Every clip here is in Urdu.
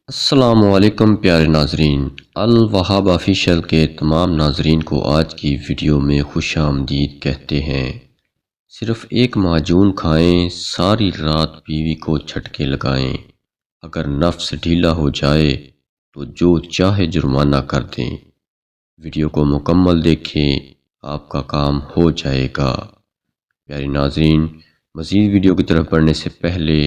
السلام علیکم پیارے ناظرین، الوہاب آفیشیل کے تمام ناظرین کو آج کی ویڈیو میں خوش آمدید کہتے ہیں۔ صرف ایک معجون کھائیں، ساری رات بیوی کو جھٹکے لگائیں، اگر نفس ڈھیلا ہو جائے تو جو چاہے جرمانہ کر دیں۔ ویڈیو کو مکمل دیکھیں، آپ کا کام ہو جائے گا۔ پیارے ناظرین، مزید ویڈیو کی طرف بڑھنے سے پہلے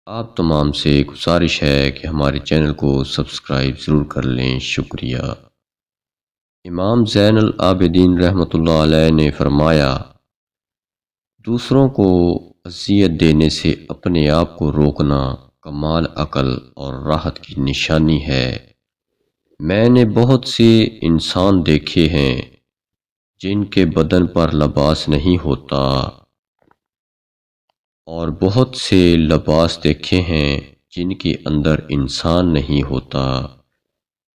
آپ تمام سے گزارش ہے کہ ہمارے چینل کو سبسکرائب ضرور کر لیں، شکریہ۔ امام زین العابدین رحمۃ اللہ علیہ نے فرمایا، دوسروں کو اذیت دینے سے اپنے آپ کو روکنا کمال عقل اور راحت کی نشانی ہے۔ میں نے بہت سے انسان دیکھے ہیں جن کے بدن پر لباس نہیں ہوتا، اور بہت سے لباس دیکھے ہیں جن کے اندر انسان نہیں ہوتا۔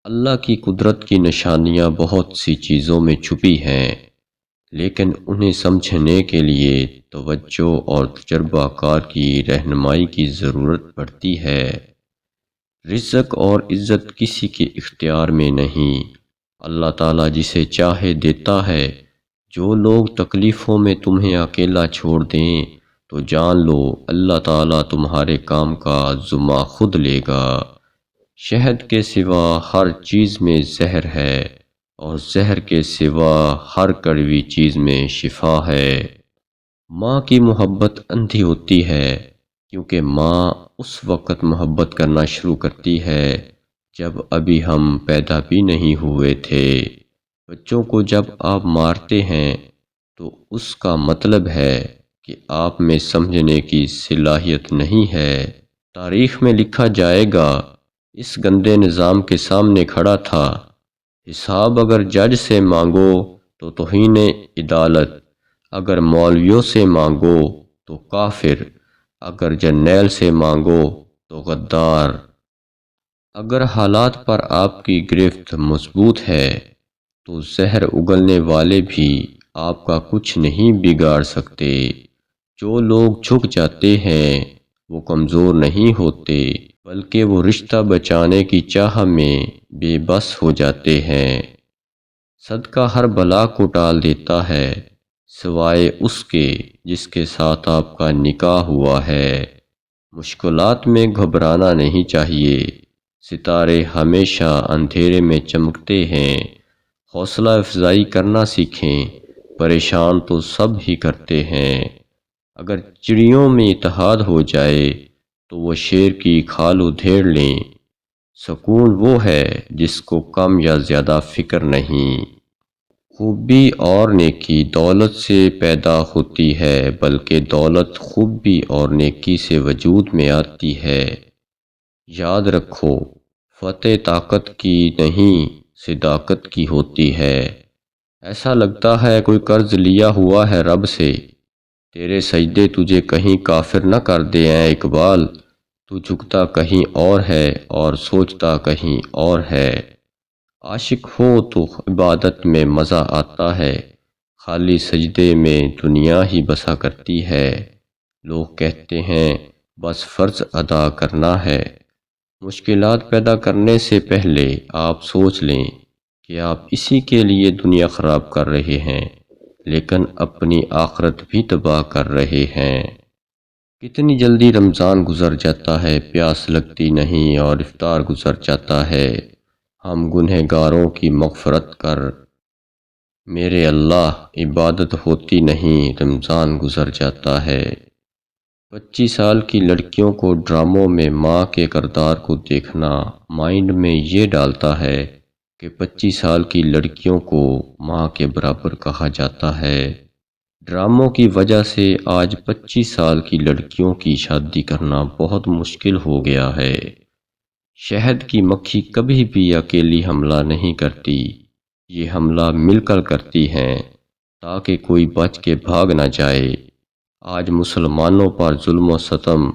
اللہ کی قدرت کی نشانیاں بہت سی چیزوں میں چھپی ہیں، لیکن انہیں سمجھنے کے لیے توجہ اور تجربہ کار کی رہنمائی کی ضرورت پڑتی ہے۔ رزق اور عزت کسی کے اختیار میں نہیں، اللہ تعالیٰ جسے چاہے دیتا ہے۔ جو لوگ تکلیفوں میں تمہیں اکیلا چھوڑ دیں تو جان لو اللہ تعالیٰ تمہارے کام کا ذمہ خود لے گا۔ شہد کے سوا ہر چیز میں زہر ہے، اور زہر کے سوا ہر کڑوی چیز میں شفا ہے۔ ماں کی محبت اندھی ہوتی ہے، کیونکہ ماں اس وقت محبت کرنا شروع کرتی ہے جب ابھی ہم پیدا بھی نہیں ہوئے تھے۔ بچوں کو جب آپ مارتے ہیں تو اس کا مطلب ہے کہ آپ میں سمجھنے کی صلاحیت نہیں ہے۔ تاریخ میں لکھا جائے گا، اس گندے نظام کے سامنے کھڑا تھا، حساب اگر جج سے مانگو تو توہین عدالت، اگر مولویوں سے مانگو تو کافر، اگر جرنیل سے مانگو تو غدار۔ اگر حالات پر آپ کی گرفت مضبوط ہے تو زہر اگلنے والے بھی آپ کا کچھ نہیں بگاڑ سکتے۔ جو لوگ جھک جاتے ہیں وہ کمزور نہیں ہوتے، بلکہ وہ رشتہ بچانے کی چاہ میں بے بس ہو جاتے ہیں۔ صدقہ ہر بلا کو ٹال دیتا ہے، سوائے اس کے جس کے ساتھ آپ کا نکاح ہوا ہے۔ مشکلات میں گھبرانا نہیں چاہیے، ستارے ہمیشہ اندھیرے میں چمکتے ہیں۔ حوصلہ افزائی کرنا سیکھیں، پریشان تو سب ہی کرتے ہیں۔ اگر چڑیوں میں اتحاد ہو جائے تو وہ شیر کی کھال ادھیڑ لیں۔ سکون وہ ہے جس کو کم یا زیادہ فکر نہیں۔ خوبی اور نیکی دولت سے پیدا ہوتی ہے، بلکہ دولت خوبی اور نیکی سے وجود میں آتی ہے۔ یاد رکھو، فتح طاقت کی نہیں صداقت کی ہوتی ہے۔ ایسا لگتا ہے کوئی قرض لیا ہوا ہے رب سے، تیرے سجدے تجھے کہیں کافر نہ کر دے اے اقبال۔ تو جھکتا کہیں اور ہے اور سوچتا کہیں اور ہے۔ عاشق ہو تو عبادت میں مزہ آتا ہے، خالی سجدے میں دنیا ہی بسا کرتی ہے۔ لوگ کہتے ہیں بس فرض ادا کرنا ہے۔ مشکلات پیدا کرنے سے پہلے آپ سوچ لیں کہ آپ اسی کے لیے دنیا خراب کر رہے ہیں، لیکن اپنی آخرت بھی تباہ کر رہے ہیں۔ کتنی جلدی رمضان گزر جاتا ہے، پیاس لگتی نہیں، اور افطار گزر جاتا ہے۔ ہم گنہگاروں کی مغفرت کر، میرے اللہ، عبادت ہوتی نہیں، رمضان گزر جاتا ہے۔ 25 سال کی لڑکیوں کو ڈراموں میں ماں کے کردار کو دیکھنا مائنڈ میں یہ ڈالتا ہے کہ 25 سال کی لڑکیوں کو ماں کے برابر کہا جاتا ہے۔ ڈراموں کی وجہ سے آج 25 سال کی لڑکیوں کی شادی کرنا بہت مشکل ہو گیا ہے۔ شہد کی مکھی کبھی بھی اکیلی حملہ نہیں کرتی، یہ حملہ مل کر کرتی ہیں تاکہ کوئی بچ کے بھاگ نہ جائے۔ آج مسلمانوں پر ظلم و ستم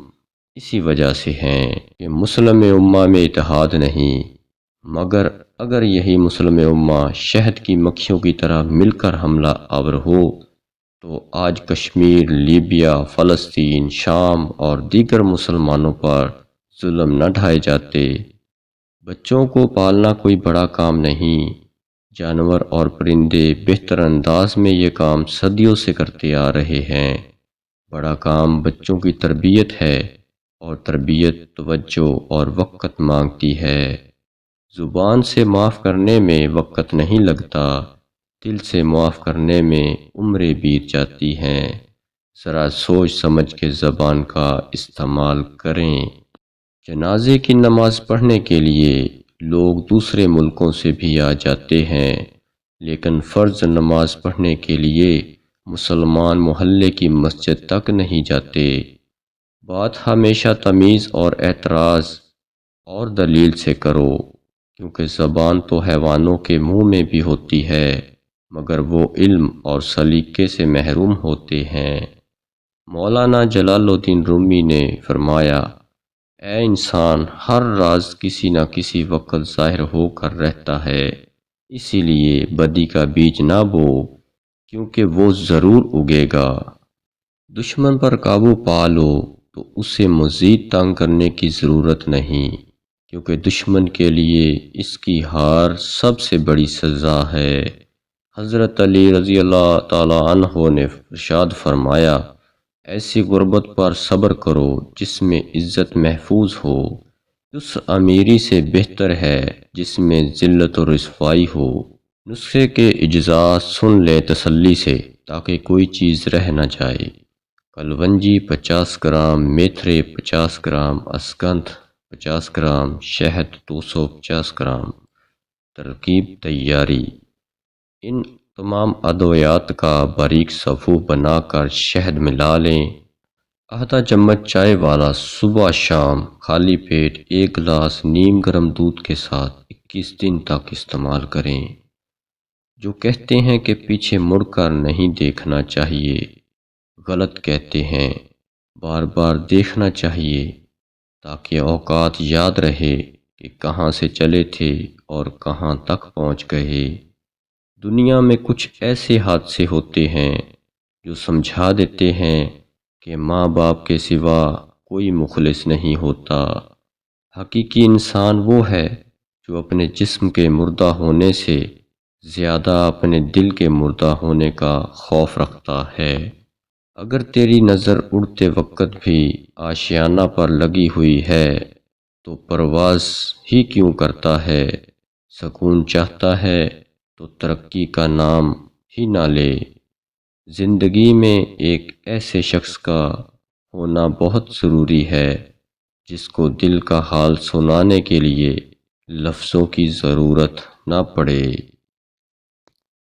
اسی وجہ سے ہیں کہ مسلم امہ میں اتحاد نہیں، مگر اگر یہی مسلم امہ شہد کی مکھیوں کی طرح مل کر حملہ آور ہو تو آج کشمیر، لیبیا، فلسطین، شام اور دیگر مسلمانوں پر ظلم نہ ڈھائے جاتے۔ بچوں کو پالنا کوئی بڑا کام نہیں، جانور اور پرندے بہتر انداز میں یہ کام صدیوں سے کرتے آ رہے ہیں۔ بڑا کام بچوں کی تربیت ہے، اور تربیت توجہ اور وقت مانگتی ہے۔ زبان سے معاف کرنے میں وقت نہیں لگتا، دل سے معاف کرنے میں عمریں بیت جاتی ہیں۔ ذرا سوچ سمجھ کے زبان کا استعمال کریں۔ جنازے کی نماز پڑھنے کے لیے لوگ دوسرے ملکوں سے بھی آ جاتے ہیں، لیکن فرض نماز پڑھنے کے لیے مسلمان محلے کی مسجد تک نہیں جاتے۔ بات ہمیشہ تمیز اور اعتراض اور دلیل سے کرو، کیونکہ زبان تو حیوانوں کے منہ میں بھی ہوتی ہے، مگر وہ علم اور سلیقے سے محروم ہوتے ہیں۔ مولانا جلال الدین رومی نے فرمایا، اے انسان، ہر راز کسی نہ کسی وقت ظاہر ہو کر رہتا ہے، اسی لیے بدی کا بیج نہ بو، کیونکہ وہ ضرور اگے گا۔ دشمن پر قابو پا لو تو اسے مزید تنگ کرنے کی ضرورت نہیں، کیونکہ دشمن کے لیے اس کی ہار سب سے بڑی سزا ہے۔ حضرت علی رضی اللہ تعالی عنہ نے ارشاد فرمایا، ایسی غربت پر صبر کرو جس میں عزت محفوظ ہو، اس امیری سے بہتر ہے جس میں ذلت و رسوائی ہو۔ نسخے کے اجزاء سن لیں تسلی سے، تاکہ کوئی چیز رہ نہ جائے۔ کلونجی 50 گرام، میتھرے 50 گرام، اسکندھ 50 گرام، شہد 250 گرام۔ ترکیب تیاری: ان تمام ادویات کا باریک صفو بنا کر شہد ملا لیں۔ آدھا چمچ چائے والا صبح شام خالی پیٹ 1 گلاس نیم گرم دودھ کے ساتھ 21 دن تک استعمال کریں۔ جو کہتے ہیں کہ پیچھے مڑ کر نہیں دیکھنا چاہیے، غلط کہتے ہیں۔ بار بار دیکھنا چاہیے تاکہ اوقات یاد رہے کہ کہاں سے چلے تھے اور کہاں تک پہنچ گئے۔ دنیا میں کچھ ایسے حادثے ہوتے ہیں جو سمجھا دیتے ہیں کہ ماں باپ کے سوا کوئی مخلص نہیں ہوتا۔ حقیقی انسان وہ ہے جو اپنے جسم کے مردہ ہونے سے زیادہ اپنے دل کے مردہ ہونے کا خوف رکھتا ہے۔ اگر تیری نظر اڑتے وقت بھی آشیانہ پر لگی ہوئی ہے تو پرواز ہی کیوں کرتا ہے؟ سکون چاہتا ہے تو ترقی کا نام ہی نہ لے۔ زندگی میں ایک ایسے شخص کا ہونا بہت ضروری ہے جس کو دل کا حال سنانے کے لیے لفظوں کی ضرورت نہ پڑے۔